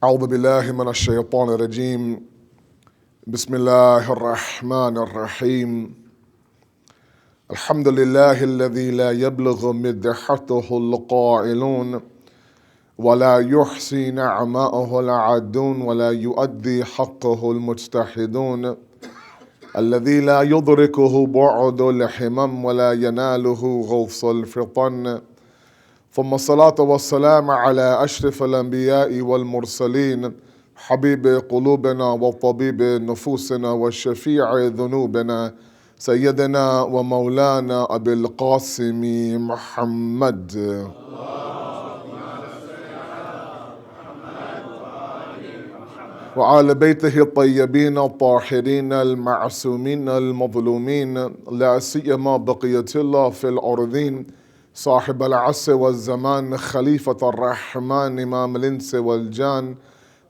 أعوذ بالله من الشيطان الرجيم بسم الله الرحمن الرحيم الحمد لله الذي لا يبلغ مدحته القائلون ولا يحصي نعماءه العادون ولا يؤدي حقه المجتهدون الذي لا يدركه بعد الحمم ولا يناله غوص الفطن ثم الصلاة والسلام على أشرف الأنبياء والمرسلين حبيب قلوبنا وطبيب نفوسنا وشفيع ذنوبنا سيدنا ومولانا أبي القاسم محمد وعلى بيته الطيبين الطاهرين المعصومين المظلومين لا سيما بقية الله في الأرضين صاحب العصر والزمان خليفة الرحمن إمام الإنس والجان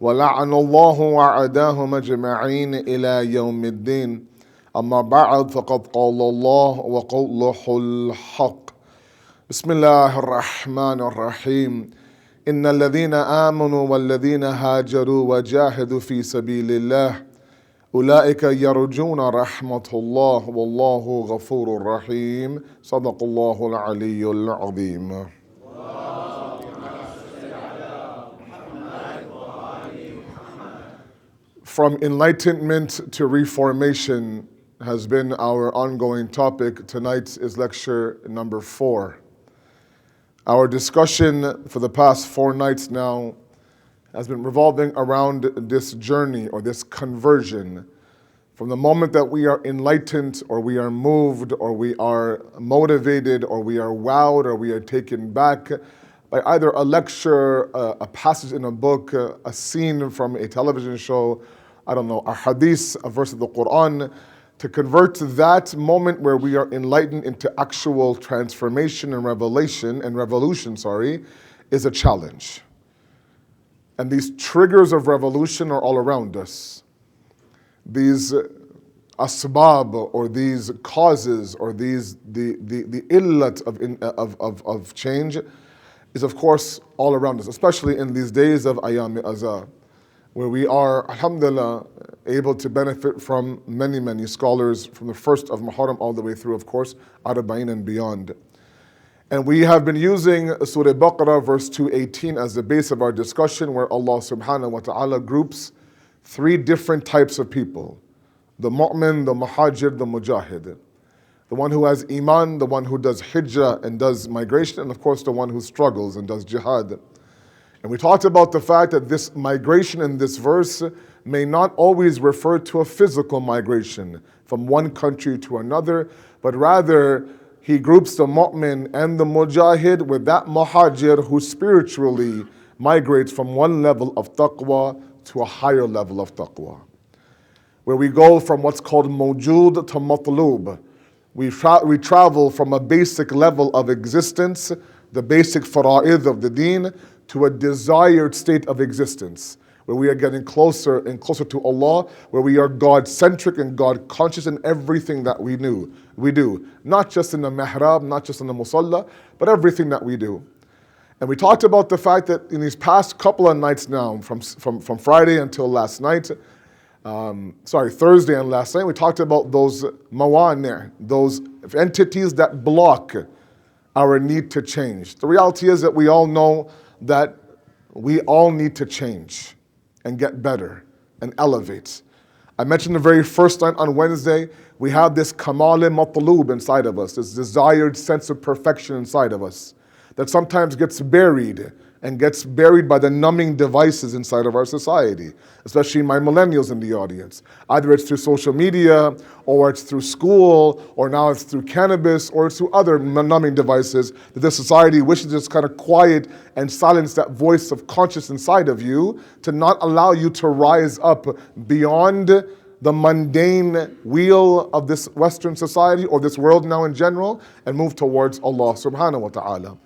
ولعن الله وعداهم أجمعين إلى يوم الدين أما بعد فقد قال الله وقوله الحق بسم الله الرحمن الرحيم إن الذين آمنوا والذين هاجروا وجاهدوا في سبيل الله أولئك يرجون رحمة الله والله غفور رحيم صدق الله العلي العظيم. From Enlightenment to Reformation has been our ongoing topic. Tonight is lecture number 4. Our discussion for the past 4 nights now has been revolving around this journey or this conversion from the moment that we are enlightened or we are moved or we are motivated or we are wowed or we are taken back by either a lecture, a passage in a book, a scene from a television show, a hadith, a verse of the Quran, to convert to that moment where we are enlightened into actual transformation and revolution, is a challenge. And these triggers of revolution are all around us. These asbab or these causes or the illat of change is of course all around us, especially in these days of ayam Asad, where we are, alhamdulillah, able to benefit from many scholars from the first of Muharram all the way through, of course, Arba'in and beyond. And we have been using Surah Baqarah verse 218 as the base of our discussion, where Allah subhanahu wa ta'ala groups 3 different types of people: the mu'min, the muhajir, the mujahid. The one who has iman, the one who does hijrah and does migration, and of course the one who struggles and does jihad. And we talked about the fact that this migration in this verse may not always refer to a physical migration from one country to another, but rather he groups the mu'min and the mujahid with that muhajir who spiritually migrates from one level of taqwa to a higher level of taqwa, where we go from what's called mawjood to matlub. We travel from a basic level of existence, the basic fara'id of the deen, to a desired state of existence, where we are getting closer and closer to Allah, where we are God-centric and God-conscious in everything that we do. Not just in the mihrab, not just in the musalla, but everything that we do. And we talked about the fact that in these past couple of nights now, from Friday until last night, Thursday and last night, we talked about those mawani', those entities that block our need to change. The reality is that we all know that we all need to change and get better and elevate. I mentioned the very first night on Wednesday, we have this kamal matlub inside of us, this desired sense of perfection inside of us that sometimes gets buried by the numbing devices inside of our society, especially my millennials in the audience. Either it's through social media, or it's through school, or now it's through cannabis, or it's through other numbing devices that this society wishes to just kind of quiet and silence that voice of conscience inside of you to not allow you to rise up beyond the mundane wheel of this Western society or this world now in general and move towards Allah subhanahu wa ta'ala.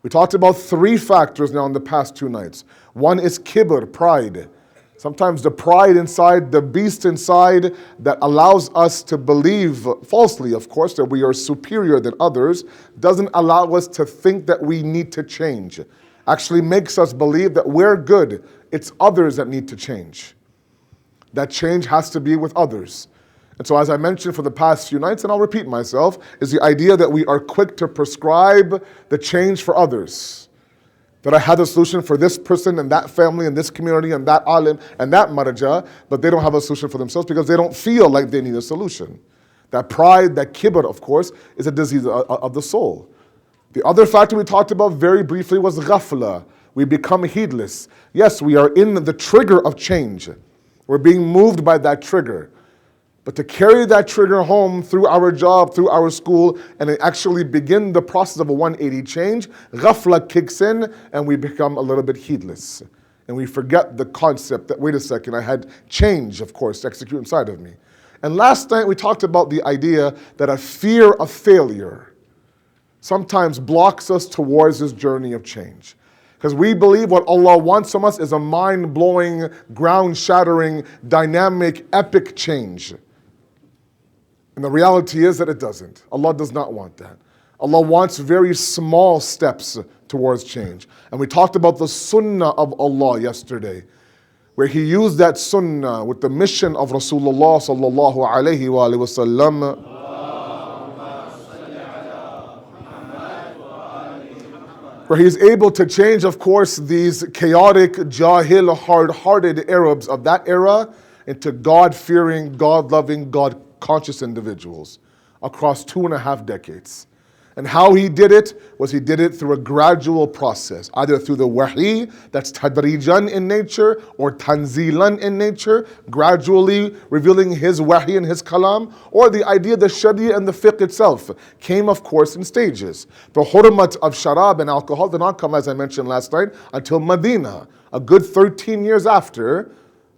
We talked about 3 factors now in the past 2 nights. One is kibr, pride. Sometimes the pride inside, the beast inside that allows us to believe, falsely of course, that we are superior than others, doesn't allow us to think that we need to change. actually makes us believe that we're good. It's others that need to change. That change has to be with others. And so as I mentioned for the past few nights, and I'll repeat myself, is the idea that we are quick to prescribe the change for others. That I had a solution for this person and that family and this community and that alim and that marja, but they don't have a solution for themselves because they don't feel like they need a solution. That pride, that kibr, of course, is a disease of the soul. The other factor we talked about very briefly was ghafla. We become heedless. Yes, we are in the trigger of change. We're being moved by that trigger. But to carry that trigger home through our job, through our school, and actually begin the process of a 180 change, ghafla kicks in and we become a little bit heedless. And we forget the concept that, wait a second, I had change, of course, to execute inside of me. And last night we talked about the idea that a fear of failure sometimes blocks us towards this journey of change. Because we believe what Allah wants from us is a mind-blowing, ground-shattering, dynamic, epic change. And the reality is that it doesn't. Allah does not want that. Allah wants very small steps towards change. And we talked about the sunnah of Allah yesterday, where He used that sunnah with the mission of Rasulullah sallallahu alayhi wa sallam. Where He's able to change, of course, these chaotic, jahil, hard-hearted Arabs of that era into God-fearing, God-loving, God-conscious individuals across 2.5 decades. And how He did it was He did it through a gradual process, either through the wahi, that's tadrijan in nature, or tanzilan in nature, gradually revealing His wahi and His kalam, or the idea, the sharia and the fiqh itself came, of course, in stages. The hurmat of sharab and alcohol did not come, as I mentioned last night, until Medina, a good 13 years after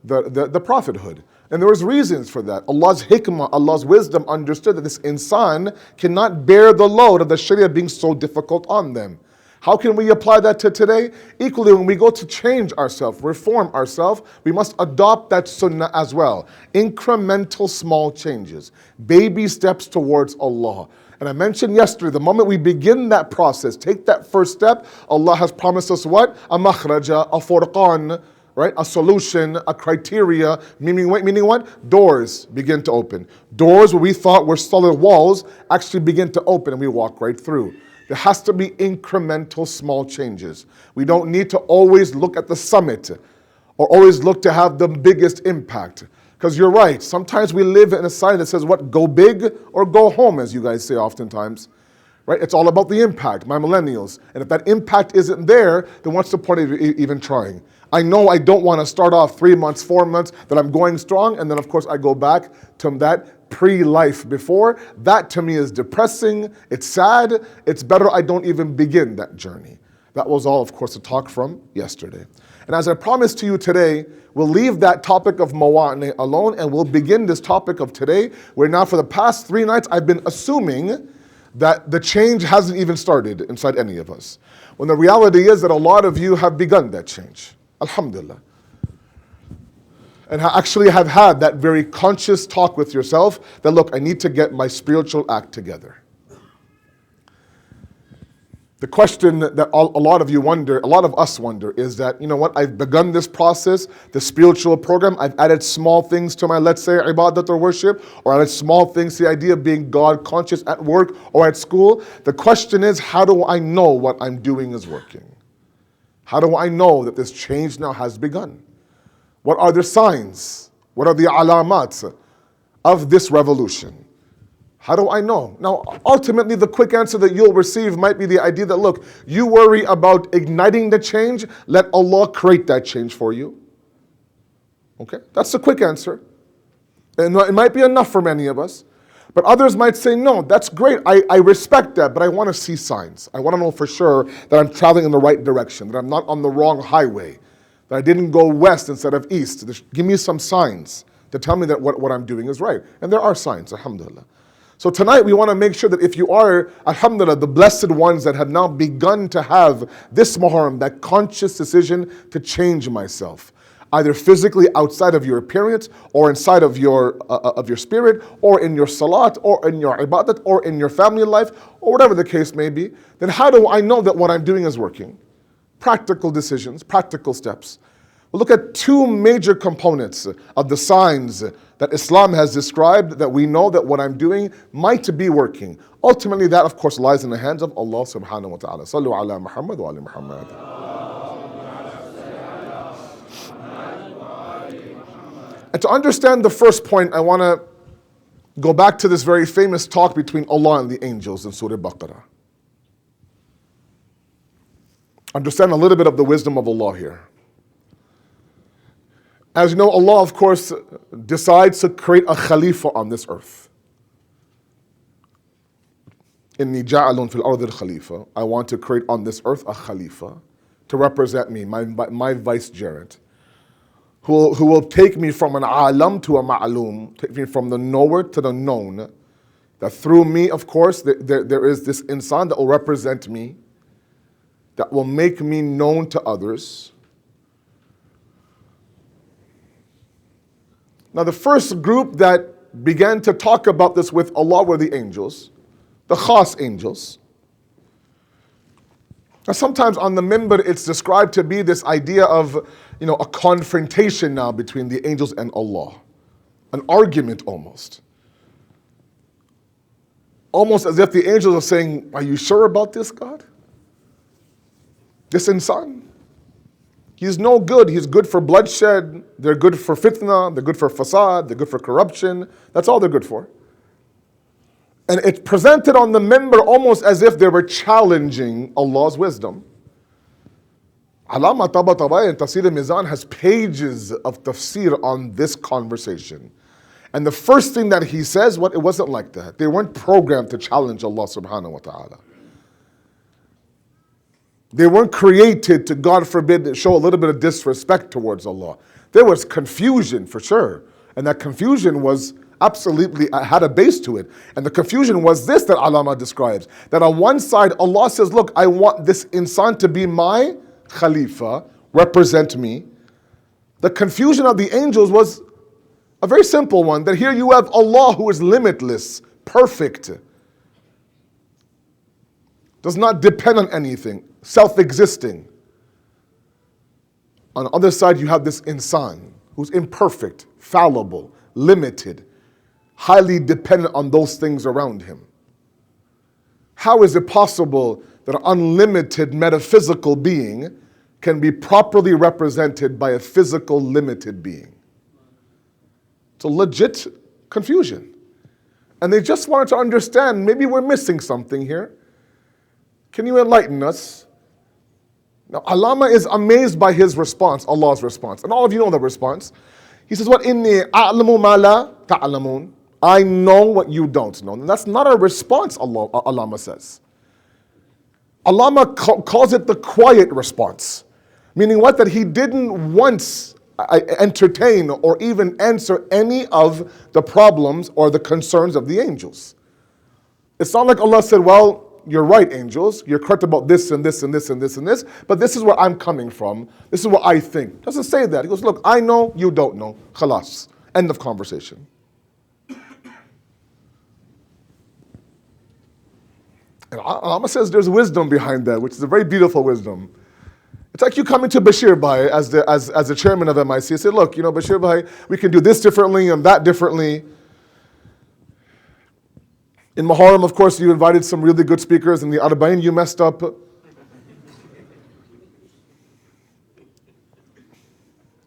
the prophethood. And there was reasons for that. Allah's hikmah, Allah's wisdom understood that this insan cannot bear the load of the sharia being so difficult on them. How can we apply that to today? Equally, when we go to change ourselves, reform ourselves, we must adopt that sunnah as well. Incremental small changes, baby steps towards Allah. And I mentioned yesterday, the moment we begin that process, take that first step, Allah has promised us what? A makhraja, a furqan, right? A solution, a criteria, meaning what? Doors begin to open. Doors where we thought were solid walls actually begin to open and we walk right through. There has to be incremental small changes. We don't need to always look at the summit or always look to have the biggest impact. Because you're right, sometimes we live in a society that says what? Go big or go home, as you guys say oftentimes. Right? It's all about the impact, my millennials. And if that impact isn't there, then what's the point of even trying? I know I don't want to start off 3 months, 4 months, that I'm going strong, and then of course I go back to that pre-life before. That to me is depressing, it's sad, it's better I don't even begin that journey. That was all, of course, the talk from yesterday. And as I promised to you today, we'll leave that topic of mawani alone, and we'll begin this topic of today, where now for the past 3 nights I've been assuming that the change hasn't even started inside any of us. When the reality is that a lot of you have begun that change. Alhamdulillah. And actually have had that very conscious talk with yourself that, look, I need to get my spiritual act together. The question that a lot of you wonder, a lot of us wonder, is that, you know what, I've begun this process, the spiritual program, I've added small things to my, let's say, ibadat or worship, or added small things to the idea of being God conscious at work or at school. The question is, how do I know what I'm doing is working? How do I know that this change now has begun? What are the signs? What are the alamat of this revolution? How do I know? Now, ultimately, the quick answer that you'll receive might be the idea that, look, you worry about igniting the change, let Allah create that change for you. Okay? That's the quick answer. And it might be enough for many of us. But others might say, no, that's great. I respect that, but I want to see signs. I want to know for sure that I'm traveling in the right direction, that I'm not on the wrong highway, that I didn't go west instead of east. Give me some signs to tell me that what I'm doing is right. And there are signs, alhamdulillah. So tonight we want to make sure that if you are, alhamdulillah, the blessed ones that have now begun to have this Muharram, that conscious decision to change myself, either physically outside of your appearance or inside of your spirit or in your salat or in your ibadat or in your family life or whatever the case may be, then how do I know that what I'm doing is working? practical decisions, practical steps. We'll look at two major components of the signs that Islam has described that we know that what I'm doing might be working. Ultimately, that of course lies in the hands of Allah subhanahu wa ta'ala. Sallu ala Muhammad wa ali Muhammad. And to understand the first point, I want to go back to this very famous talk between Allah and the angels in Surah Baqarah. Understand a little bit of the wisdom of Allah here. As you know, Allah, of course, decides to create a khalifa on this earth. Inni ja'alun fil ardi khalifa. I want to create on this earth a khalifa to represent me, my vicegerent, who will take me from an alam to a ma'lum, take me from the knower to the known. That through me, of course, there is this insan that will represent me, that will make me known to others. Now, the first group that began to talk about this with Allah were the angels, the khas angels. Now, sometimes on the minbar, it's described to be this idea of, a confrontation now between the angels and Allah, an argument almost. Almost as if the angels are saying, are you sure about this, God? This insan? He's no good. He's good for bloodshed. They're good for fitna. They're good for fasad. They're good for corruption. That's all they're good for. And it's presented on the minbar almost as if they were challenging Allah's wisdom. Allama Tabatabai in Tafsir al-Mizan has pages of tafsir on this conversation. And the first thing that he says, it wasn't like that. They weren't programmed to challenge Allah subhanahu wa ta'ala. They weren't created to, God forbid, show a little bit of disrespect towards Allah. There was confusion for sure. And that confusion was absolutely, had a base to it. And the confusion was this that Allama describes. That on one side, Allah says, look, I want this insan to be my Khalifa, represent me. The confusion of the angels was a very simple one, that here you have Allah who is limitless, perfect, does not depend on anything, self-existing. On the other side, you have this insan who's imperfect, fallible, limited, highly dependent on those things around him. How is it possible that an unlimited metaphysical being can be properly represented by a physical limited being? It's a legit confusion. And they just wanted to understand, maybe we're missing something here. Can you enlighten us? Now, Allama is amazed by his response, Allah's response. And all of you know the response. He says, what? Inni a'lamu ma la ta'lamun. I know what you don't know. And that's not a response, Allama says. Allama calls it the quiet response. Meaning what? That he didn't once entertain or even answer any of the problems or the concerns of the angels. It's not like Allah said, well, you're right, angels. You're correct about this and this and this and this and this, but this is where I'm coming from. This is what I think. Doesn't say that. He goes, look, I know, you don't know. Khalas. End of conversation. And Allah says there's wisdom behind that, which is a very beautiful wisdom. It's like you coming to Bashir Bhai as the chairman of MIC. You say, look, Bashir Bhai, we can do this differently and that differently. In Muharram, of course, you invited some really good speakers. In the Arba'in, you messed up.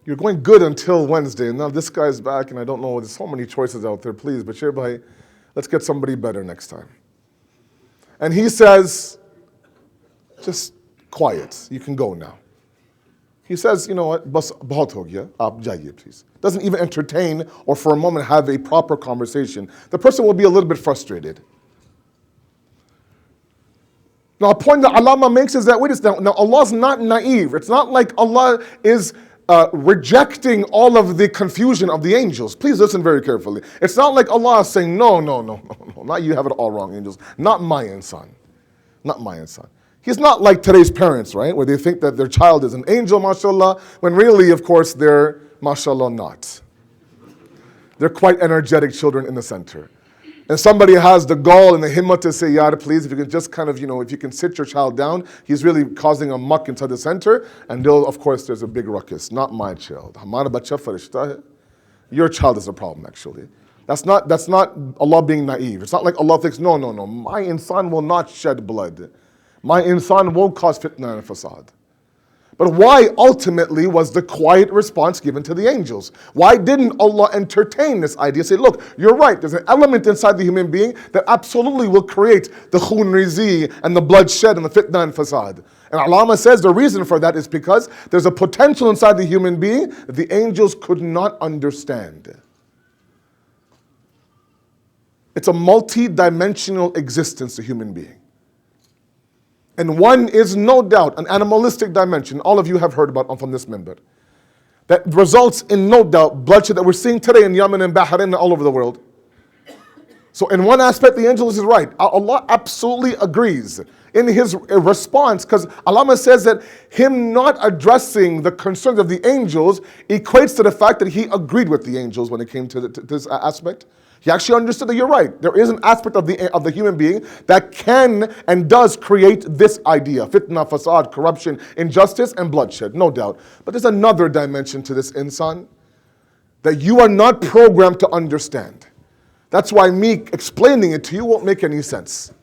You're going good until Wednesday, and now this guy's back, and I don't know, there's so many choices out there. Please, Bashir Bhai, let's get somebody better next time. And he says, just quiet, you can go now. He says, you know what, bas bahut ho gaya, aap jaiye please. Doesn't even entertain or for a moment have a proper conversation. The person will be a little bit frustrated. Now a point that Allama makes is that, wait a second, now Allah's not naive. It's not like Allah is rejecting all of the confusion of the angels. Please listen very carefully. It's not like Allah is saying, no, not you have it all wrong, angels. Not my insan. Not my insan. He's not like today's parents, right? Where they think that their child is an angel, mashallah, when really, of course, they're, mashallah, not. They're quite energetic children in the center. And somebody has the gall and the himmah to say, Yar, please, if you can just kind of, if you can sit your child down, he's really causing a muck inside the center. And of course, there's a big ruckus. Not my child. Hamara bacha farishta hai. Your child is a problem, actually. That's not Allah being naive. It's not like Allah thinks, no, my insan will not shed blood. My insan won't cause fitna and fasad. But why ultimately was the quiet response given to the angels? Why didn't Allah entertain this idea? Say, look, you're right. There's an element inside the human being that absolutely will create the khun rizi and the bloodshed and the fitna and fasad. And Alama says the reason for that is because there's a potential inside the human being that the angels could not understand. It's a multi-dimensional existence, the human being. And one is no doubt an animalistic dimension, all of you have heard about from this minbar, that results in no doubt bloodshed that we're seeing today in Yemen and Bahrain and all over the world. So in one aspect, the angel is right. Allah absolutely agrees in his response, because Allah says that him not addressing the concerns of the angels equates to the fact that he agreed with the angels when it came to this aspect. He actually understood that you're right. There is an aspect of the human being that can and does create this idea: fitna, fasad, corruption, injustice, and bloodshed, no doubt. But there's another dimension to this insan that you are not programmed to understand. That's why me explaining it to you won't make any sense.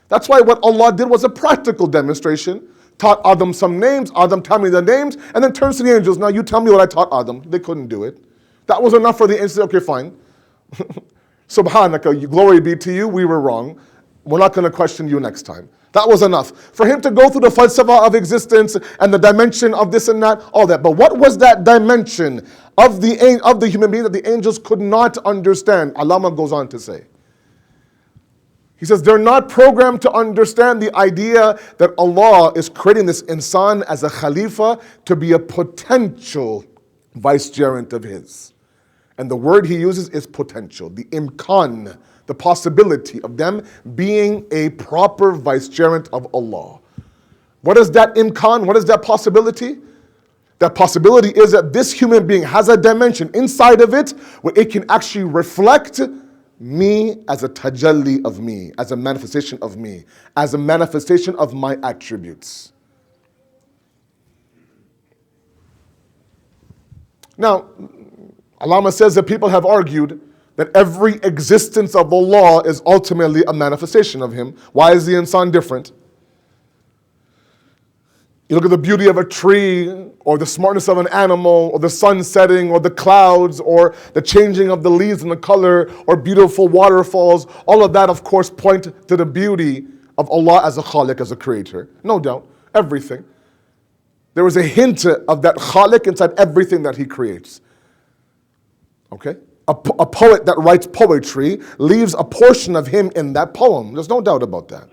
That's why what Allah did was a practical demonstration. Taught Adam some names, Adam tell me the names, and then turns to the angels. Now you tell me what I taught Adam. They couldn't do it. That was enough for the angels. Okay, fine. Subhanaka, glory be to you, we were wrong. We're not going to question you next time. That was enough. For him to go through the falsafa of existence and the dimension of this and that, all that. But what was that dimension of the human being that the angels could not understand? Allama goes on to say. He says they're not programmed to understand the idea that Allah is creating this insan as a khalifa to be a potential vicegerent of his. And the word he uses is potential, the imkan, the possibility of them being a proper vicegerent of Allah. What is that imkan? What is that possibility? That possibility is that this human being has a dimension inside of it where it can actually reflect me as a tajalli of me, as a manifestation of me, as a manifestation of my attributes. Now, Allama says that people have argued that every existence of Allah is ultimately a manifestation of Him. Why is the insan different? You look at the beauty of a tree, or the smartness of an animal, or the sun setting, or the clouds, or the changing of the leaves and the color, or beautiful waterfalls. All of that, of course, point to the beauty of Allah as a khaliq, as a creator. No doubt, everything. There is a hint of that khaliq inside everything that He creates. Okay? A poet that writes poetry leaves a portion of him in that poem. There's no doubt about that.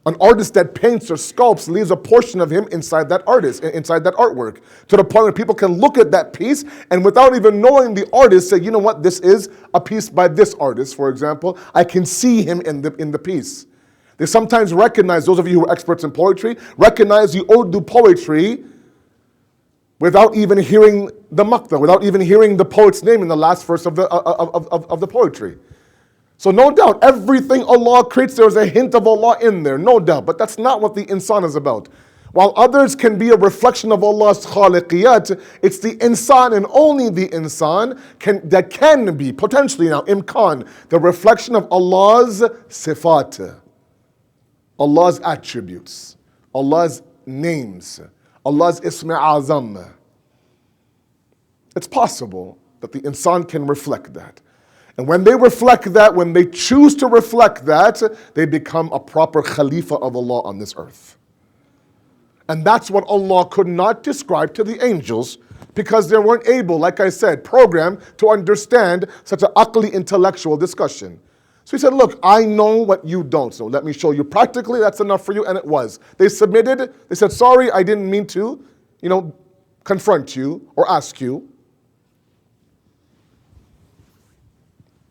An artist that paints or sculpts leaves a portion of him inside that artist, inside that artwork, to the point where people can look at that piece and without even knowing the artist say, you know what, this is a piece by this artist, for example. I can see him in the piece. They sometimes recognize, those of you who are experts in poetry, recognize the Urdu poetry without even hearing the maqta, without even hearing the poet's name in the last verse of the poetry. So no doubt, everything Allah creates, there's a hint of Allah in there, no doubt. But that's not what the insan is about. While others can be a reflection of Allah's khaliqiyat, it's the insan and only the insan that can be, potentially now, imkan, the reflection of Allah's sifat, Allah's attributes, Allah's names, Allah's ism azam. It's possible that the insan can reflect that. And when they reflect that, when they choose to reflect that, they become a proper khalifa of Allah on this earth. And that's what Allah could not describe to the angels because they weren't able, like I said, programmed to understand such an aqli intellectual discussion. So He said, look, I know what you don't, so let me show you practically, that's enough for you, and it was. They submitted, they said, sorry, I didn't mean to, confront you or ask you.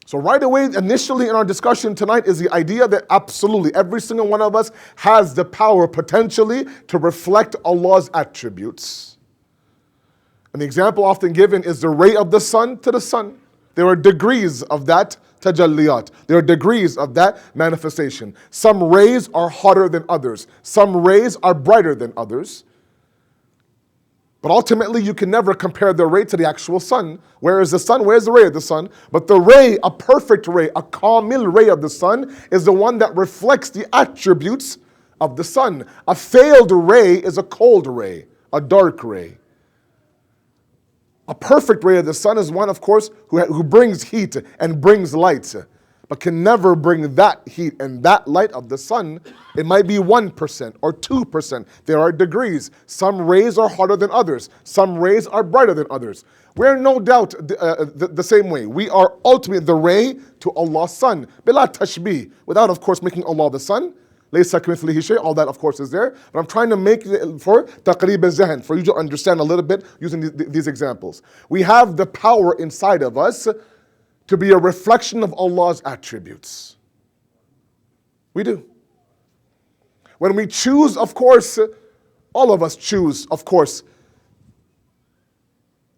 So right away, initially in our discussion tonight is the idea that absolutely every single one of us has the power potentially to reflect Allah's attributes. And the example often given is the ray of the sun to the sun. There are degrees of that tajalliyat. There are degrees of that manifestation. Some rays are hotter than others. Some rays are brighter than others. But ultimately, you can never compare the ray to the actual sun. Where is the sun? Where is the ray of the sun? But the ray, a perfect ray, a kamil ray of the sun, is the one that reflects the attributes of the sun. A failed ray is a cold ray, a dark ray. A perfect ray of the sun is one, of course, who brings heat and brings light, but can never bring that heat and that light of the sun. It might be 1% or 2%. There are degrees. Some rays are hotter than others. Some rays are brighter than others. We're no doubt the same way. We are ultimately the ray to Allah's sun. Bila tashbih, without, of course, making Allah the sun. Laysa kamithlihi shay, all that, of course, is there. But I'm trying to make it for taqreeb al-zahn, for you to understand a little bit using these examples. We have the power inside of us to be a reflection of Allah's attributes. We do. When we choose, of course, all of us choose, of course,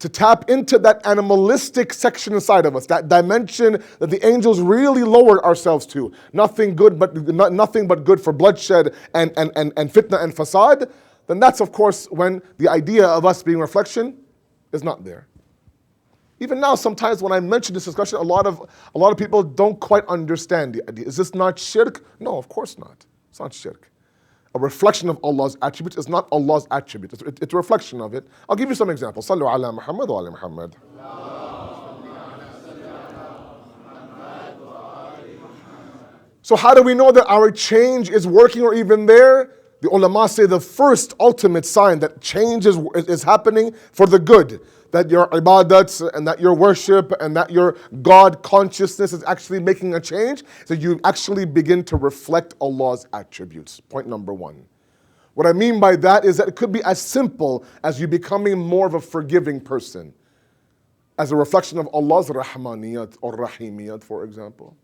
to tap into that animalistic section inside of us, that dimension that the angels really lowered ourselves to. Nothing but good for bloodshed and fitna and fasad. Then that's, of course, when the idea of us being reflection is not there. Even now, sometimes when I mention this discussion, a lot of people don't quite understand the idea. Is this not shirk? No, of course not. It's not shirk. A reflection of Allah's attributes is not Allah's attribute. It's a reflection of it. I'll give you some examples. Sallu ala Muhammad wa ala Muhammad. So how do we know that our change is working or even there? The ulama say the first ultimate sign that change is happening for the good, that your ibadats and that your worship and that your God consciousness is actually making a change, so you actually begin to reflect Allah's attributes. Point number one. What I mean by that is that it could be as simple as you becoming more of a forgiving person, as a reflection of Allah's rahmaniyat or rahimiyat, for example.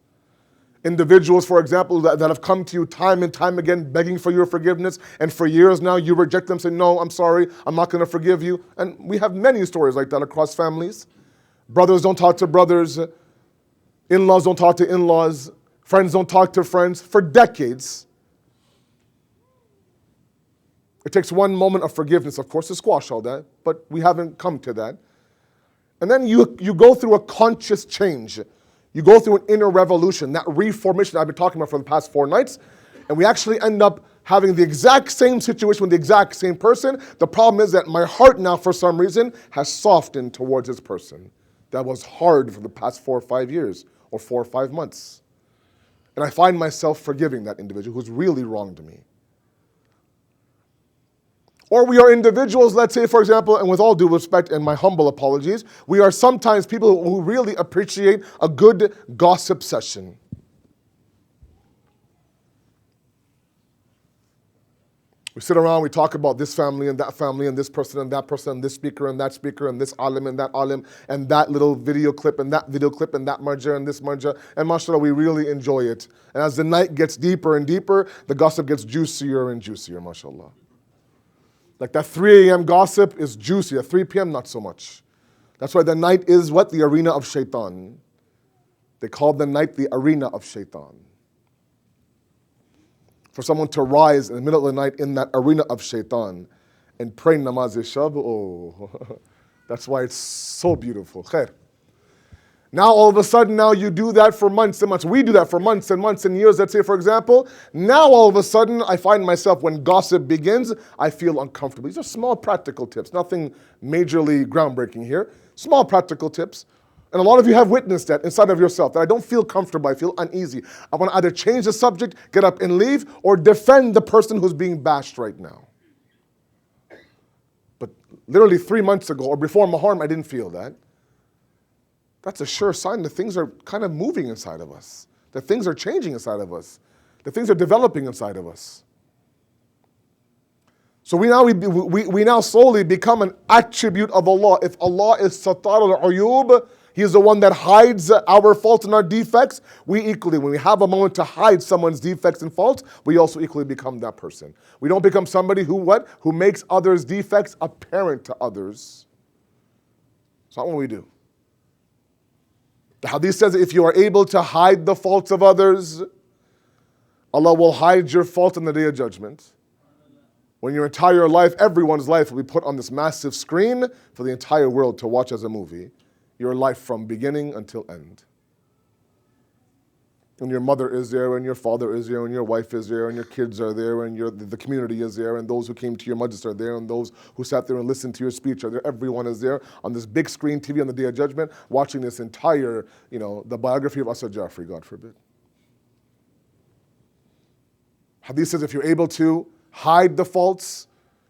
Individuals, for example, that have come to you time and time again begging for your forgiveness, and for years now you reject them, say, no, I'm sorry, I'm not going to forgive you. And we have many stories like that across families. Brothers don't talk to brothers, in-laws don't talk to in-laws, friends don't talk to friends for decades. It takes one moment of forgiveness, of course, to squash all that, but we haven't come to that. And then you go through a conscious change. You go through an inner revolution, that reformation I've been talking about for the past 4 nights, and we actually end up having the exact same situation with the exact same person. The problem is that my heart now, for some reason, has softened towards this person. That was hard for the past 4 or 5 years, or 4 or 5 months. And I find myself forgiving that individual who's really wronged me. Or we are individuals, let's say, for example, and with all due respect and my humble apologies, we are sometimes people who really appreciate a good gossip session. We sit around, we talk about this family and this person and that person and this speaker and this alim and that alim and that little video clip and that video clip and that marja and this marja. And mashallah, we really enjoy it. And as the night gets deeper and deeper, the gossip gets juicier and juicier, mashallah. Like that 3 a.m. gossip is juicy, at 3 p.m. not so much. That's why the night is what? The arena of shaitan. They call the night the arena of shaitan. For someone to rise in the middle of the night in that arena of shaitan and pray namaz-e-shab, oh, that's why it's so beautiful. Khair. Now all of a sudden, now you do that for months and months. We do that for months and months and years, let's say, for example. Now all of a sudden, I find myself, when gossip begins, I feel uncomfortable. These are small practical tips, nothing majorly groundbreaking here. Small practical tips. And a lot of you have witnessed that inside of yourself, that I don't feel comfortable, I feel uneasy. I want to either change the subject, get up and leave, or defend the person who's being bashed right now. But literally 3 months ago, or before Muharram, I didn't feel that. That's a sure sign that things are kind of moving inside of us, that things are changing inside of us, that things are developing inside of us. So we now slowly become an attribute of Allah. If Allah is Satar al-Uyub, He is the one that hides our faults and our defects, we equally, when we have a moment to hide someone's defects and faults, we also equally become that person. We don't become somebody who makes others' defects apparent to others. It's not what we do. The hadith says if you are able to hide the faults of others, Allah will hide your fault on the Day of Judgment. When your entire life, everyone's life will be put on this massive screen for the entire world to watch as a movie. Your life from beginning until end. And your mother is there, and your father is there, and your wife is there, and your kids are there, and the community is there, and those who came to your majlis are there, and those who sat there and listened to your speech are there. Everyone is there on this big screen TV on the Day of Judgment, watching this entire, the biography of Asad Jafri, God forbid. Hadith says if you're able to hide the faults,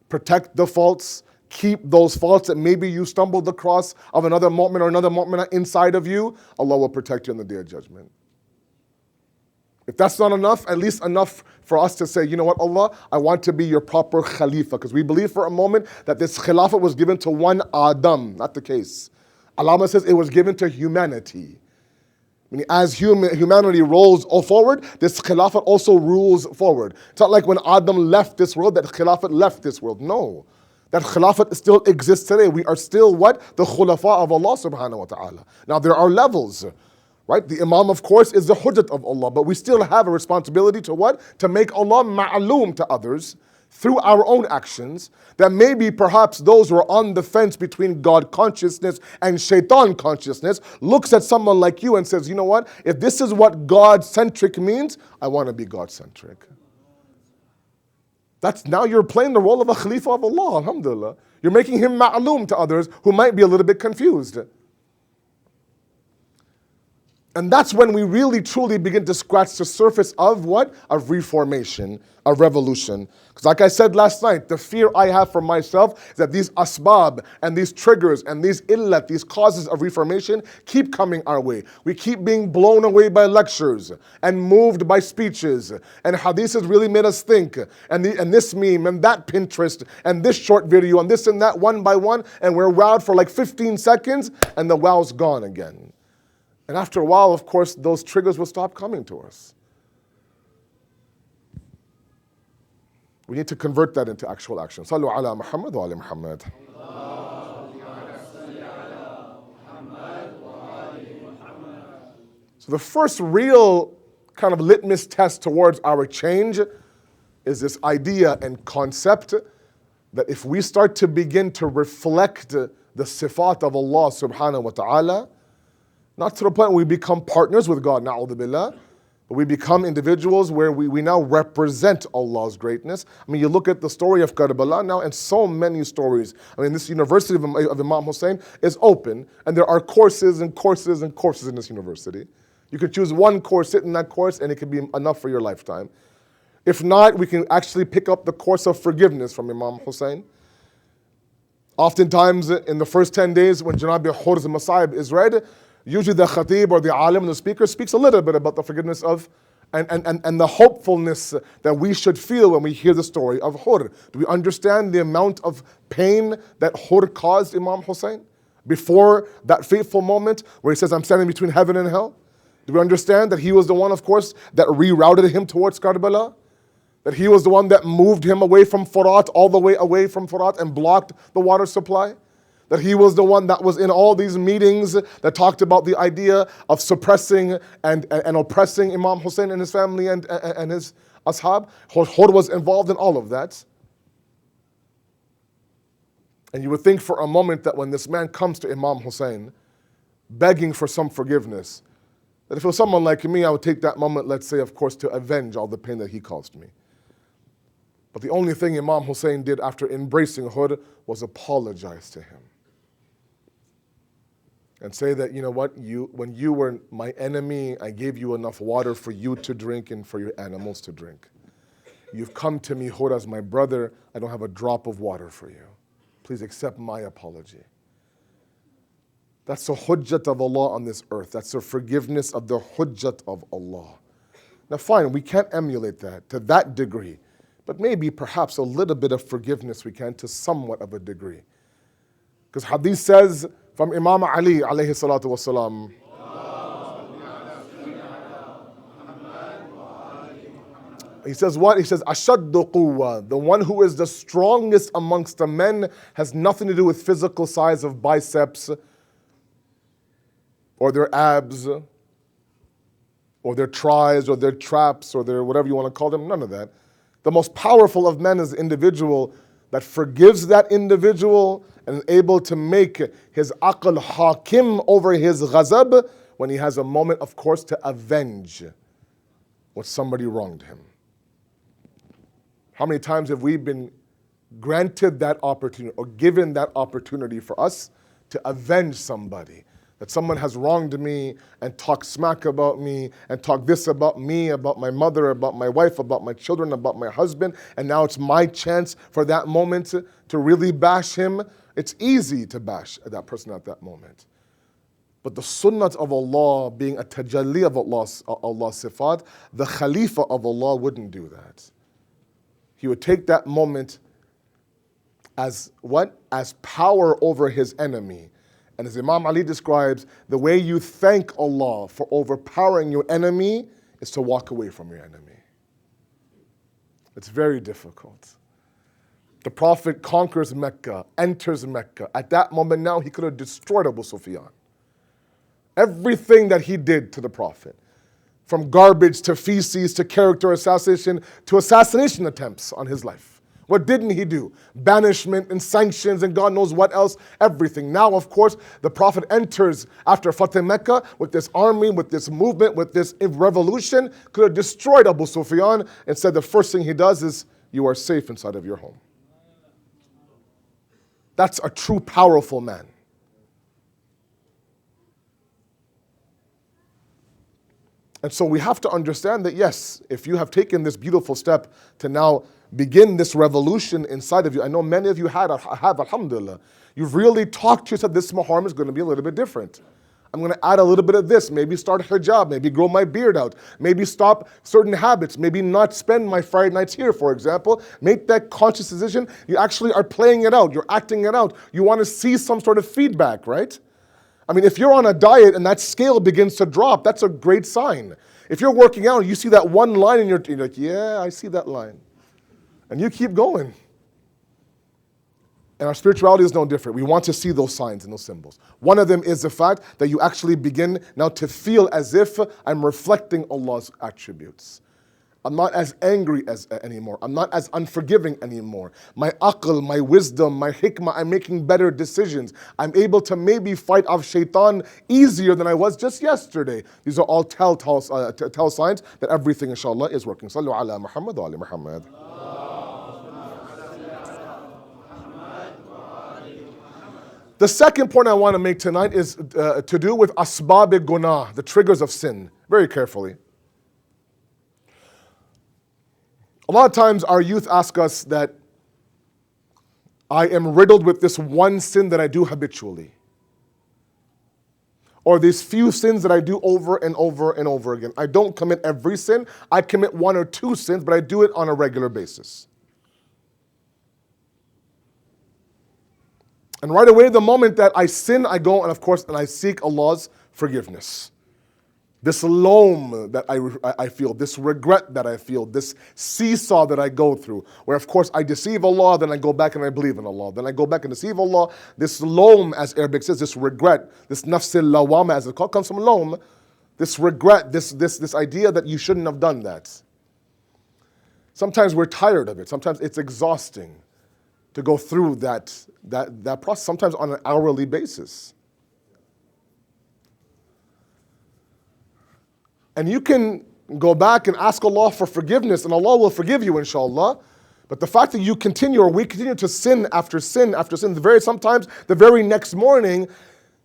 protect the faults, keep those faults that maybe you stumbled across of another mu'min or another mu'minah inside of you, Allah will protect you on the Day of Judgment. If that's not enough, at least enough for us to say, you know what, Allah, I want to be your proper Khalifa. Because we believe for a moment that this Khilafah was given to one Adam. Not the case. Allah says it was given to humanity. Meaning as humanity rolls forward, this Khilafah also rules forward. It's not like when Adam left this world, that Khilafah left this world. No. That Khilafah still exists today. We are still what? The Khulafa of Allah subhanahu wa ta'ala. Now there are levels. Right? The Imam, of course, is the Hujjat of Allah, but we still have a responsibility to what? To make Allah ma'aloom to others through our own actions, that maybe perhaps those who are on the fence between God consciousness and shaitan consciousness looks at someone like you and says, you know what? If this is what God-centric means, I want to be God-centric. That's now you're playing the role of a Khalifa of Allah, alhamdulillah. You're making him ma'aloom to others who might be a little bit confused. And that's when we really truly begin to scratch the surface of what? Of reformation, of revolution. Because like I said last night, the fear I have for myself is that these asbab and these triggers and these illat, these causes of reformation keep coming our way. We keep being blown away by lectures and moved by speeches. And hadiths really made us think. And this meme and that Pinterest and this short video and this and that one by one. And we're wowed for like 15 seconds and the wow's gone again. And after a while, of course, those triggers will stop coming to us. We need to convert that into actual action. Sallu ala Muhammad wa ala Muhammad. So the first real kind of litmus test towards our change is this idea and concept that if we start to begin to reflect the sifat of Allah subhanahu wa ta'ala, not to the point where we become partners with God, na'udhu billah, but we become individuals where we now represent Allah's greatness. I mean, you look at the story of Karbala now, and so many stories. I mean, this university of Imam Hussein is open, and there are courses and courses and courses in this university. You could choose one course, sit in that course, and it could be enough for your lifetime. If not, we can actually pick up the course of forgiveness from Imam Hussein. Oftentimes, in the first 10 days, when Janabi Hur's Masa'ib is read, usually the khatib or the alim, the speaker, speaks a little bit about the forgiveness of and the hopefulness that we should feel when we hear the story of Hur. Do we understand the amount of pain that Hur caused Imam Hussein before that fateful moment where he says, I'm standing between heaven and hell? Do we understand that he was the one, of course, that rerouted him towards Karbala? That he was the one that moved him away from Furat, all the way away from Furat, and blocked the water supply? That he was the one that was in all these meetings that talked about the idea of suppressing and oppressing Imam Hussein and his family and his ashab. Hur was involved in all of that. And you would think for a moment that when this man comes to Imam Hussein, begging for some forgiveness, that if it was someone like me, I would take that moment, let's say, of course, to avenge all the pain that he caused me. But the only thing Imam Hussein did after embracing Hur was apologize to him. And say that, you know what, when you were my enemy, I gave you enough water for you to drink and for your animals to drink. You've come to me, Hur, as my brother. I don't have a drop of water for you. Please accept my apology. That's the hujjat of Allah on this earth. That's the forgiveness of the hujjat of Allah. Now fine, we can't emulate that to that degree. But maybe perhaps a little bit of forgiveness we can to somewhat of a degree. Because hadith says, from Imam Ali alayhi salatu wasalam, he says what? He says, Ashaddu quwwa, the one who is the strongest amongst the men has nothing to do with physical size of biceps or their abs, or their tries, or their traps, or their whatever you want to call them, none of that. The most powerful of men is the individual that forgives that individual and is able to make his aql hakim over his ghazab when he has a moment, of course, to avenge what somebody wronged him. How many times have we been granted that opportunity or given that opportunity for us to avenge somebody? That someone has wronged me and talked smack about me and talked this about me, about my mother, about my wife, about my children, about my husband, and now it's my chance for that moment to really bash him. It's easy to bash that person at that moment. But the sunnah of Allah being a tajalli of Allah's sifat, the Khalifa of Allah wouldn't do that. He would take that moment as what? As power over his enemy. And as Imam Ali describes, the way you thank Allah for overpowering your enemy is to walk away from your enemy. It's very difficult. The Prophet conquers Mecca, enters Mecca. At that moment now, he could have destroyed Abu Sufyan. Everything that he did to the Prophet, from garbage to feces to character assassination to assassination attempts on his life. What didn't he do? Banishment and sanctions and God knows what else, everything. Now, of course, the Prophet enters after Fateh Mecca with this army, with this movement, with this revolution, could have destroyed Abu Sufyan. Instead, the first thing he does is, you are safe inside of your home. That's a true powerful man. And so we have to understand that, yes, if you have taken this beautiful step to now begin this revolution inside of you, I know many of you have, alhamdulillah, you've really talked to yourself, this Muharram is going to be a little bit different. I'm going to add a little bit of this, maybe start hijab, maybe grow my beard out, maybe stop certain habits, maybe not spend my Friday nights here, for example. Make that conscious decision. You actually are playing it out, you're acting it out. You want to see some sort of feedback, right? I mean, if you're on a diet and that scale begins to drop, that's a great sign. If you're working out and you see that one line and you're like, yeah, I see that line. And you keep going. And our spirituality is no different. We want to see those signs and those symbols. One of them is the fact that you actually begin now to feel as if I'm reflecting Allah's attributes. I'm not as angry anymore. I'm not as unforgiving anymore. My aql, my wisdom, my hikmah, I'm making better decisions. I'm able to maybe fight off shaitan easier than I was just yesterday. These are all telltale signs that everything, inshallah, is working. Sallu ala Muhammad wa ali Muhammad. The second point I want to make tonight is to do with asbab gunah, the triggers of sin. Very carefully. A lot of times our youth ask us that I am riddled with this one sin that I do habitually. Or these few sins that I do over and over and over again. I don't commit every sin. I commit one or two sins, but I do it on a regular basis. And right away, the moment that I sin, I go and of course, and I seek Allah's forgiveness. This loam that I feel, this regret that I feel, this seesaw that I go through, where of course I deceive Allah, then I go back and I believe in Allah, then I go back and deceive Allah. This loam, as Arabic says, this regret, this nafs al-lawama as it's called, comes from loam. This regret, this idea that you shouldn't have done that. Sometimes we're tired of it. Sometimes it's exhausting to go through that process, sometimes on an hourly basis. And you can go back and ask Allah for forgiveness, and Allah will forgive you, inshallah. But the fact that you continue, or we continue to sin after sin after sin, sometimes the very next morning,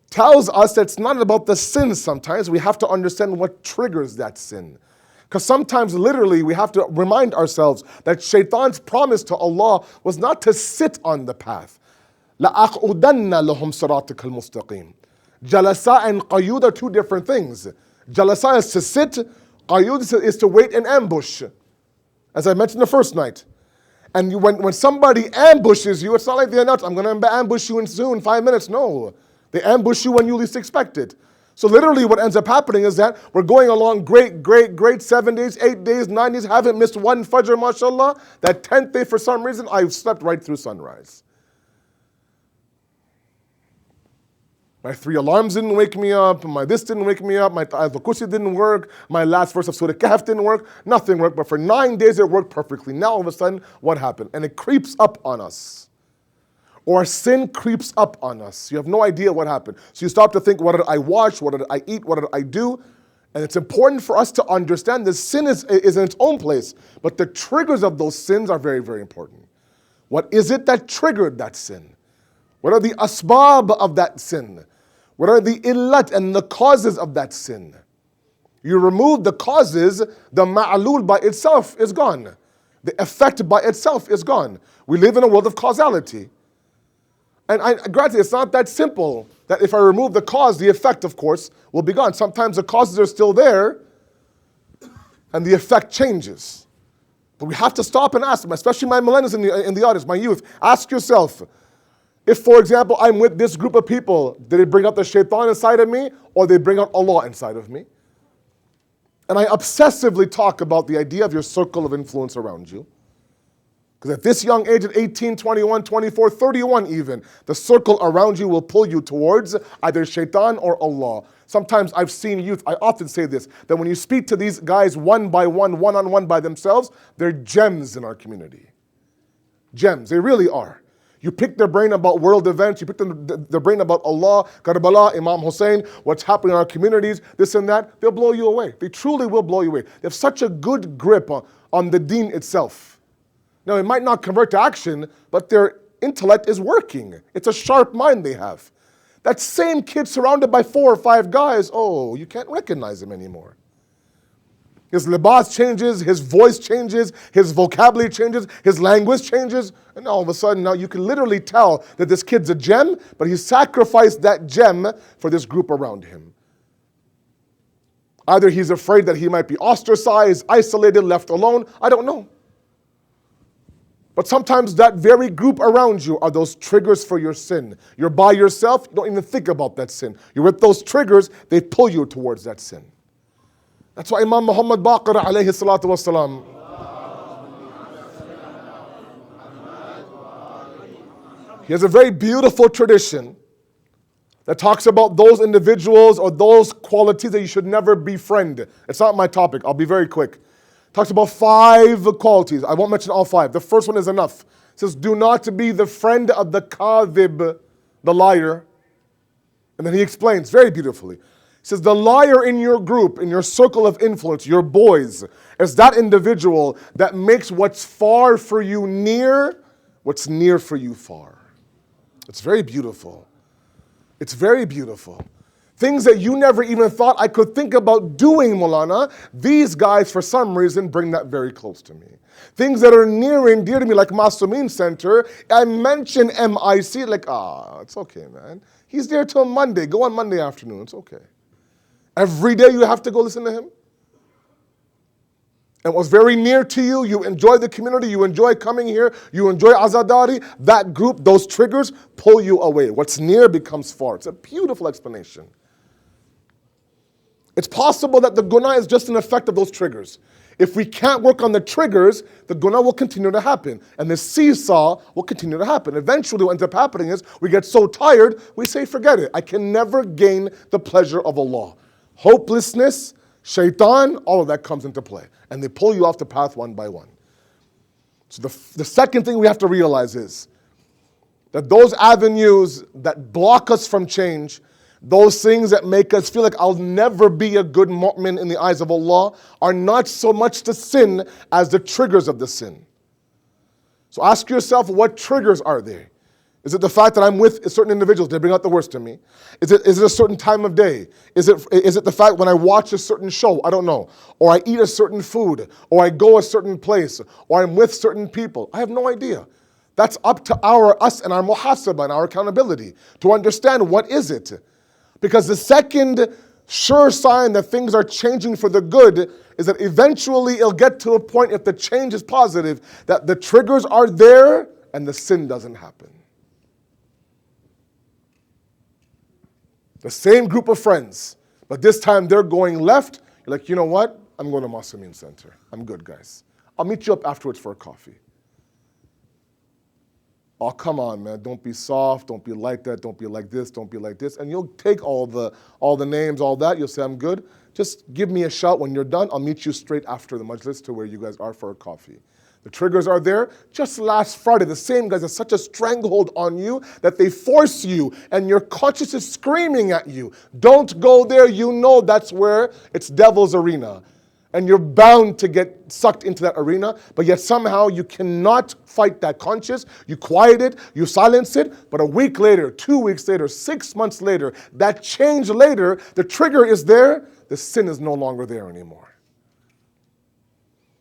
tells us that it's not about the sin sometimes. We have to understand what triggers that sin. Because sometimes literally we have to remind ourselves that shaitan's promise to Allah was not to sit on the path. لَأَقْعُدَنَّ لَهُمْ صِرَاطِكَ الْمُسْتَقِيمِ. Jalasa and qayud are two different things. Jalasa is to sit, qayud is to wait in ambush, as I mentioned the first night. And when somebody ambushes you, it's not like they announce, I'm going to ambush you in soon, 5 minutes. No, they ambush you when you least expect it. So literally what ends up happening is that we're going along great, 7 days, 8 days, 9 days, haven't missed one fajr, mashallah. That 10th day, for some reason, I've slept right through sunrise. My 3 alarms didn't wake me up. My this didn't wake me up. My Ayatul Kursi didn't work. My last verse of Surah Kahf didn't work. Nothing worked. But for 9 days it worked perfectly. Now all of a sudden, what happened? And it creeps up on us. Or sin creeps up on us. You have no idea what happened. So you stop to think, what did I watch? What did I eat? What did I do? And it's important for us to understand that sin is in its own place. But the triggers of those sins are very, very important. What is it that triggered that sin? What are the asbab of that sin? What are the illat and the causes of that sin? You remove the causes, the ma'lul by itself is gone. The effect by itself is gone. We live in a world of causality. And granted, it's not that simple, that if I remove the cause, the effect, of course, will be gone. Sometimes the causes are still there, and the effect changes. But we have to stop and ask them, especially my millennials in the audience, my youth. Ask yourself, if, for example, I'm with this group of people, did it bring out the shaitan inside of me, or did they bring out Allah inside of me? And I obsessively talk about the idea of your circle of influence around you. Because at this young age, at 18, 21, 24, 31 even, the circle around you will pull you towards either shaitan or Allah. Sometimes I've seen youth, I often say this, that when you speak to these guys one by one, one-on-one by themselves, they're gems in our community. Gems, they really are. You pick their brain about world events, you pick their brain about Allah, Karbala, Imam Hussein, what's happening in our communities, this and that, they'll blow you away. They truly will blow you away. They have such a good grip on the deen itself. Now, it might not convert to action, but their intellect is working. It's a sharp mind they have. That same kid surrounded by 4 or 5 guys, oh, you can't recognize him anymore. His libas changes, his voice changes, his vocabulary changes, his language changes, and all of a sudden now you can literally tell that this kid's a gem, but he sacrificed that gem for this group around him. Either he's afraid that he might be ostracized, isolated, left alone, I don't know. But sometimes that very group around you are those triggers for your sin. You're by yourself, you don't even think about that sin. You're with those triggers, they pull you towards that sin. That's why Imam Muhammad Baqir alayhi salatu wasalam, he has a very beautiful tradition that talks about those individuals or those qualities that you should never befriend. It's not my topic, I'll be very quick. Talks about 5 qualities. I won't mention all 5. The first one is enough. It says, do not be the friend of the kadhib, the liar. And then he explains very beautifully. He says, the liar in your group, in your circle of influence, your boys, is that individual that makes what's far for you near, what's near for you far. It's very beautiful. It's very beautiful. Things that you never even thought I could think about doing, Maulana, these guys, for some reason, bring that very close to me. Things that are near and dear to me, like Masumin Center, I mention MIC, like, it's okay, man. He's there till Monday. Go on Monday afternoon. It's okay. Every day you have to go listen to him? And what's very near to you, you enjoy the community, you enjoy coming here, you enjoy Azadari, that group, those triggers pull you away. What's near becomes far. It's a beautiful explanation. It's possible that the guna is just an effect of those triggers. If we can't work on the triggers, the guna will continue to happen. And the seesaw will continue to happen. Eventually what ends up happening is we get so tired, we say, forget it. I can never gain the pleasure of Allah. Hopelessness, shaitan, all of that comes into play. And they pull you off the path one by one. So the second thing we have to realize is that those avenues that block us from change, those things that make us feel like I'll never be a good mu'min in the eyes of Allah, are not so much the sin as the triggers of the sin. So ask yourself, what triggers are there? Is it the fact that I'm with certain individuals, they bring out the worst in me? Is it a certain time of day? Is it the fact when I watch a certain show, I don't know, or I eat a certain food, or I go a certain place, or I'm with certain people? I have no idea. That's up to us and our muhasabah and our accountability to understand what is it. Because the second sure sign that things are changing for the good is that eventually it'll get to a point, if the change is positive, that the triggers are there and the sin doesn't happen. The same group of friends, but this time they're going left. You're like, you know what? I'm going to Masumin Center. I'm good, guys. I'll meet you up afterwards for a coffee. oh, come on, man, don't be soft, don't be like that, don't be like this, don't be like this. And you'll take all the names, all that, you'll say, I'm good. Just give me a shout when you're done. I'll meet you straight after the majlis to where you guys are for a coffee. The triggers are there. Just last Friday, the same guys have such a stranglehold on you that they force you and your conscience is screaming at you. Don't go there. You know that's where it's devil's arena. And you're bound to get sucked into that arena, but yet somehow you cannot fight that conscience. You quiet it, you silence it, but a week later, 2 weeks later, 6 months later, that change later, the trigger is there, the sin is no longer there anymore.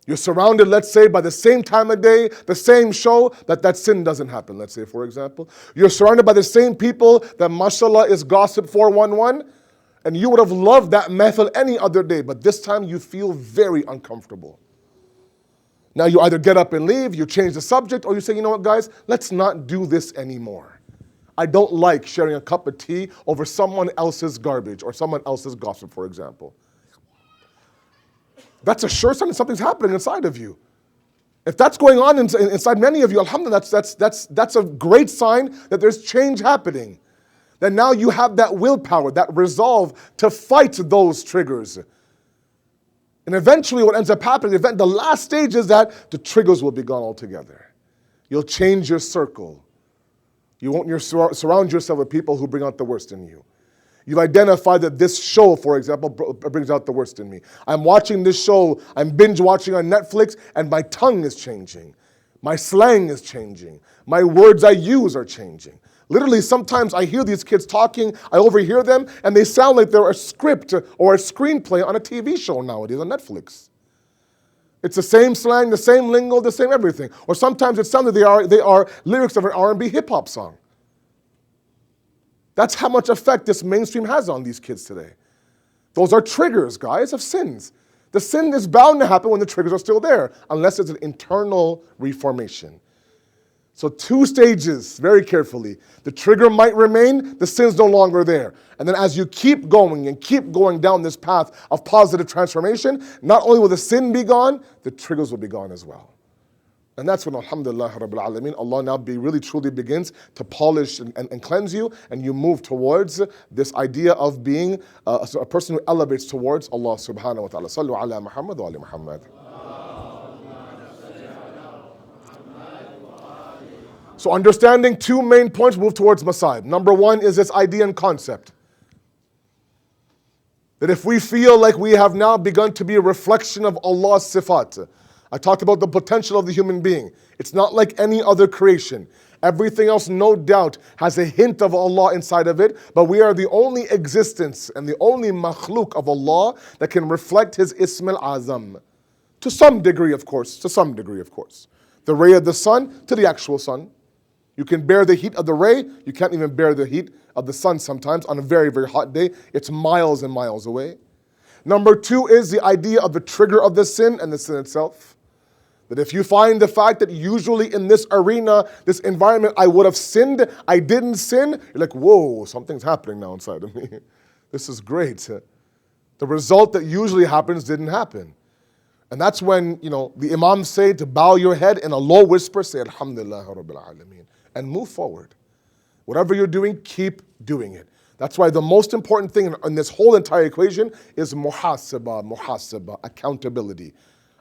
You're surrounded, let's say, by the same time of day, the same show, that sin doesn't happen, let's say, for example. You're surrounded by the same people that, mashallah, is gossip 411, and you would have loved that method any other day, but this time you feel very uncomfortable. Now you either get up and leave, you change the subject, or you say, you know what, guys, let's not do this anymore. I don't like sharing a cup of tea over someone else's garbage or someone else's gossip, for example. That's a sure sign that something's happening inside of you. If that's going on inside many of you, alhamdulillah, that's a great sign that there's change happening. That now you have that willpower, that resolve to fight those triggers. And eventually what ends up happening, the last stage is that the triggers will be gone altogether. You'll change your circle. You won't surround yourself with people who bring out the worst in you. You've identified that this show, for example, brings out the worst in me. I'm watching this show, I'm binge watching on Netflix, and my tongue is changing. My slang is changing. My words I use are changing. Literally, sometimes I hear these kids talking, I overhear them, and they sound like they're a script or a screenplay on a TV show nowadays on Netflix. It's the same slang, the same lingo, the same everything. Or sometimes it sounds like they are lyrics of an R&B hip-hop song. That's how much effect this mainstream has on these kids today. Those are triggers, guys, of sins. The sin is bound to happen when the triggers are still there, unless it's an internal reformation. So 2 stages, very carefully. The trigger might remain, the sin's no longer there. And then as you keep going and keep going down this path of positive transformation, not only will the sin be gone, the triggers will be gone as well. And that's when, alhamdulillah, Rabbil Alameen, Allah now really truly begins to polish and cleanse you, and you move towards this idea of being a person who elevates towards Allah subhanahu wa ta'ala. Sallu ala Muhammad wa ali Muhammad. So understanding 2 main points, move towards Masayib. Number 1 is this idea and concept. That if we feel like we have now begun to be a reflection of Allah's sifat, I talked about the potential of the human being. It's not like any other creation. Everything else, no doubt, has a hint of Allah inside of it, but we are the only existence and the only makhluk of Allah that can reflect His Ism al-Azam. To some degree, of course, The ray of the sun to the actual sun. You can bear the heat of the ray, you can't even bear the heat of the sun sometimes on a very, very hot day. It's miles and miles away. Number 2 is the idea of the trigger of the sin and the sin itself. That if you find the fact that usually in this arena, this environment, I would have sinned, I didn't sin, you're like, whoa, something's happening now inside of me. This is great. The result that usually happens didn't happen. And that's when, the imams say to bow your head in a low whisper, say, Alhamdulillah Rabbil Alameen, and move forward. Whatever you're doing, keep doing it. That's why the most important thing in this whole entire equation is muhasabah, accountability.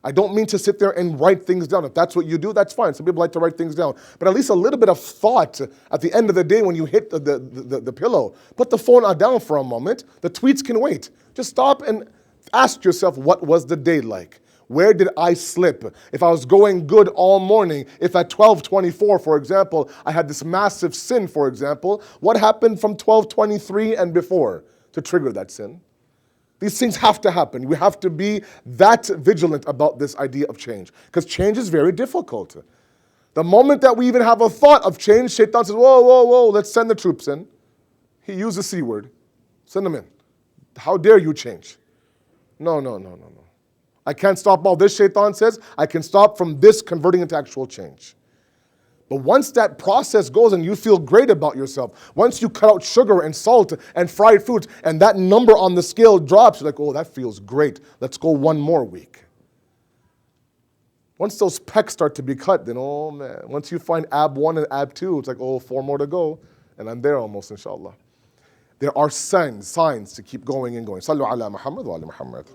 I don't mean to sit there and write things down. If that's what you do, that's fine. Some people like to write things down. But at least a little bit of thought at the end of the day when you hit the pillow. Put the phone down for a moment. The tweets can wait. Just stop and ask yourself, what was the day like? Where did I slip? If I was going good all morning, if at 12:24, for example, I had this massive sin, for example, what happened from 12:23 and before to trigger that sin? These things have to happen. We have to be that vigilant about this idea of change, because change is very difficult. The moment that we even have a thought of change, Shaitan says, whoa, let's send the troops in. He used the C word. Send them in. How dare you change? No. I can't stop all this, Shaitan says. I can stop from this converting into actual change. But once that process goes and you feel great about yourself, once you cut out sugar and salt and fried foods and that number on the scale drops, you're like, oh, that feels great. Let's go 1 more week. Once those pecs start to be cut, then oh man, once you find ab 1 and ab 2, it's like, oh, 4 more to go, and I'm there almost, inshallah. There are signs to keep going and going. Sallu ala Muhammad wa ala Muhammad.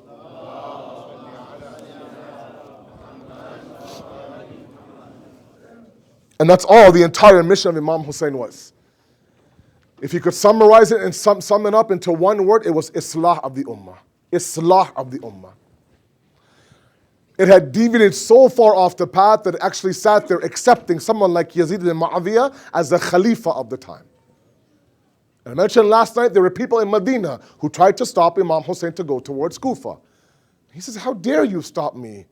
And that's all the entire mission of Imam Hussein was. If you could summarize it and sum it up into one word, it was Islah of the Ummah. Islah of the Ummah. It had deviated so far off the path that it actually sat there accepting someone like Yazid ibn Mu'awiyah as the Khalifa of the time. And I mentioned last night there were people in Medina who tried to stop Imam Hussein to go towards Kufa. He says, how dare you stop me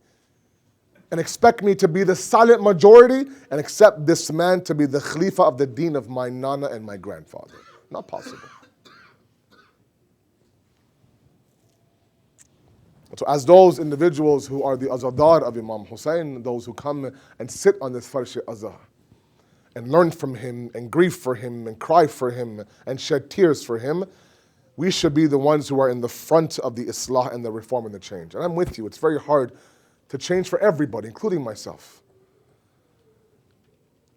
and expect me to be the silent majority and accept this man to be the Khalifa of the deen of my Nana and my grandfather. Not possible. So as those individuals who are the azadar of Imam Hussein, those who come and sit on this farsh azhar and learn from him and grieve for him and cry for him and shed tears for him, we should be the ones who are in the front of the islah and the reform and the change. And I'm with you, it's very hard to change for everybody, including myself.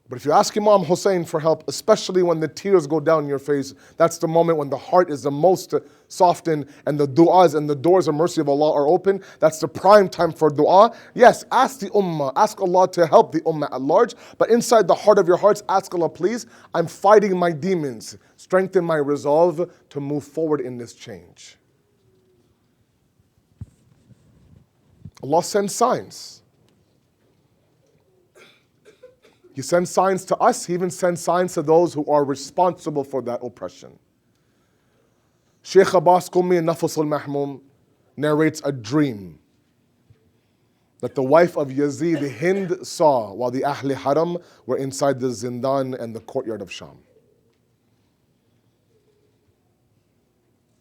But if you ask Imam Hussein for help, especially when the tears go down your face, that's the moment when the heart is the most softened and the du'as and the doors of mercy of Allah are open. That's the prime time for du'a. Yes, ask the ummah, ask Allah to help the ummah at large, but inside the heart of your hearts, ask Allah, please, I'm fighting my demons. Strengthen my resolve to move forward in this change. Allah sends signs. He sends signs to us. He even sends signs to those who are responsible for that oppression. Sheikh Abbas Qummi in Nafs al-Mahmum narrates a dream that the wife of Yazid, Hind, saw while the Ahl Haram were inside the Zindan and the courtyard of Sham.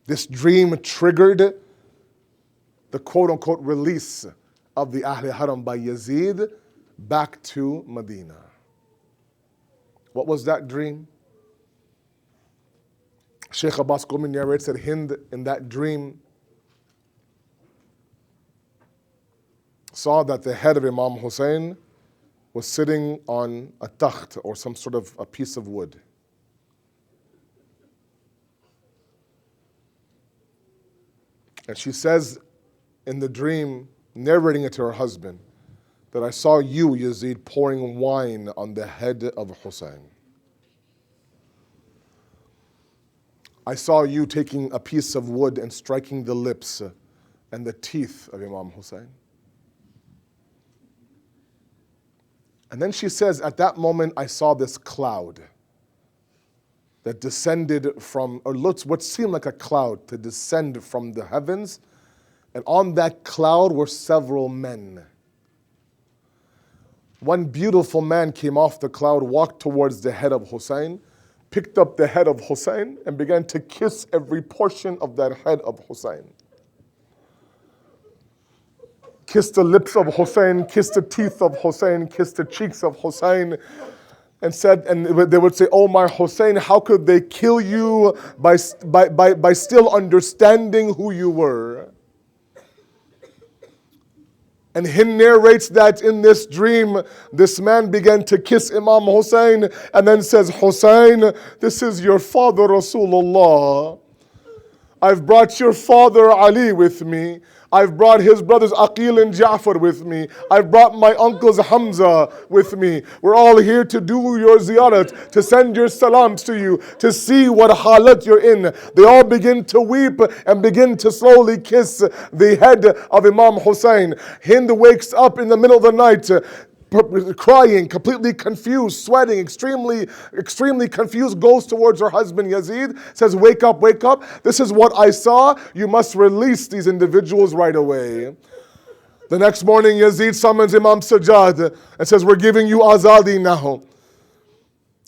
This dream triggered the quote-unquote release of the Ahl Haram by Yazid back to Medina. What was that dream? Sheikh Abbas Qummi narrates that Hind in that dream saw that the head of Imam Hussein was sitting on a takht or some sort of a piece of wood. And she says in the dream, narrating it to her husband, that I saw you, Yazid, pouring wine on the head of Hussein. I saw you taking a piece of wood and striking the lips and the teeth of Imam Hussein. And then she says, at that moment I saw this cloud that descended from, or looked what seemed like a cloud to descend from the heavens, and on that cloud were several men. One beautiful man came off the cloud, walked towards the head of Hussein, picked up the head of Hussein and began to kiss every portion of that head of Hussein. Kissed the lips of Hussein, kissed the teeth of Hussein, kissed the cheeks of Hussein, and said, and they would say, oh my Hussein, how could they kill you by still understanding who you were? And Hind narrates that in this dream, this man began to kiss Imam Hussein and then says, Hussein, this is your father Rasulullah. I've brought your father Ali with me. I've brought his brothers Aqil and Jafar with me. I've brought my uncles Hamza with me. We're all here to do your ziyarat, to send your salams to you, to see what halat you're in. They all begin to weep and begin to slowly kiss the head of Imam Hussein. Hind wakes up in the middle of the night, crying, completely confused, sweating, extremely confused, goes towards her husband Yazid, says, wake up, this is what I saw, you must release these individuals right away. The next morning Yazid summons Imam Sajjad and says, we're giving you azadi now.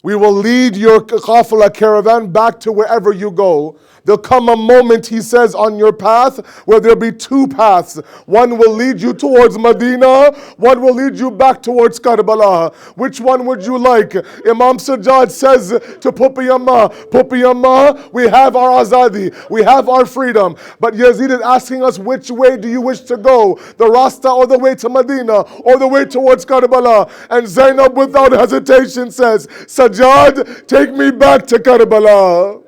We will lead your qafla caravan back to wherever you go. There'll come a moment, he says, on your path where there'll be two paths. One will lead you towards Medina, one will lead you back towards Karbala. Which one would you like? Imam Sajjad says to Pupi Amma, we have our azadi, we have our freedom. But Yazid is asking us, which way do you wish to go? The Rasta or the way to Medina or the way towards Karbala? And Zainab without hesitation says, Sajjad, take me back to Karbala.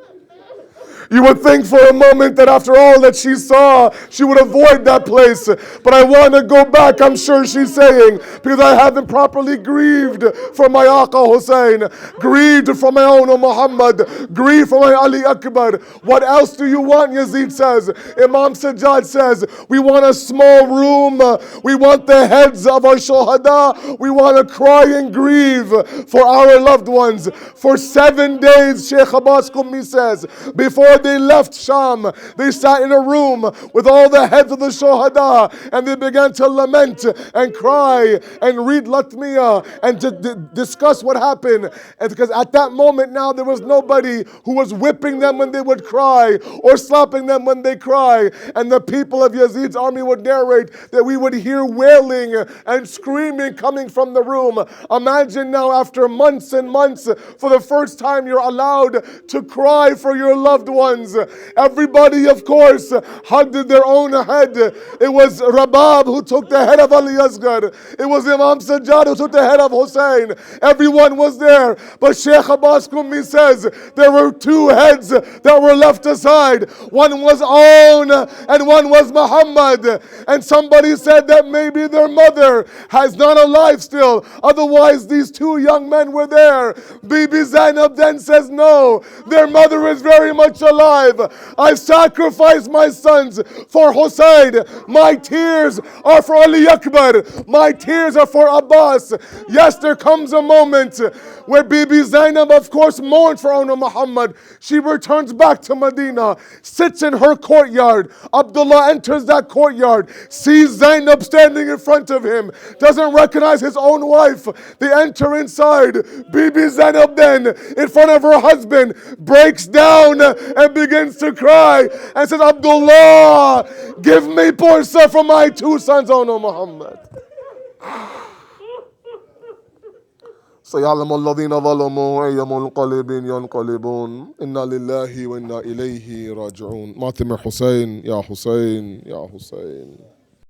You would think for a moment that after all that she saw, she would avoid that place. But I want to go back, I'm sure she's saying, because I haven't properly grieved for my Aqa Hussein, grieved for my own Muhammad, grieved for my Ali Akbar. What else do you want, Yazid says? Imam Sajjad says, we want a small room. We want the heads of our Shohada. We want to cry and grieve for our loved ones. For 7 days, Sheikh Abbas Qummi says, before they left Sham, they sat in a room with all the heads of the Shohada and they began to lament and cry and read Latmiya and to discuss what happened. And because at that moment now there was nobody who was whipping them when they would cry or slapping them when they cry. And the people of Yazid's army would narrate that we would hear wailing and screaming coming from the room. Imagine now, after months and months, for the first time you're allowed to cry for your loved ones. Everybody, of course, hugged their own head. It was Rabab who took the head of Ali Asghar. It was Imam Sajjad who took the head of Hussein. Everyone was there. But Sheikh Abbas Qummi says there were two heads that were left aside. One was Aoun and one was Muhammad. And somebody said that maybe their mother is not alive still. Otherwise, these two young men were there. Bibi Zainab then says, no, their mother is very much alive. I sacrificed my sons for Hussein. My tears are for Ali Akbar. My tears are for Abbas. Yes, there comes a moment where Bibi Zainab, of course, mourns for Auna Muhammad. She returns back to Medina, sits in her courtyard. Abdullah enters that courtyard, sees Zainab standing in front of him, doesn't recognize his own wife. They enter inside. Bibi Zainab then, in front of her husband, breaks down and begins to cry and says, Abdullah, give me Porsa for my two sons, Auna Muhammad. سيعلم الذين ظلموا أي منقلب ينقلبون إنا لله وإنا إليه راجعون. ماتم حسين يا حسين يا حسين.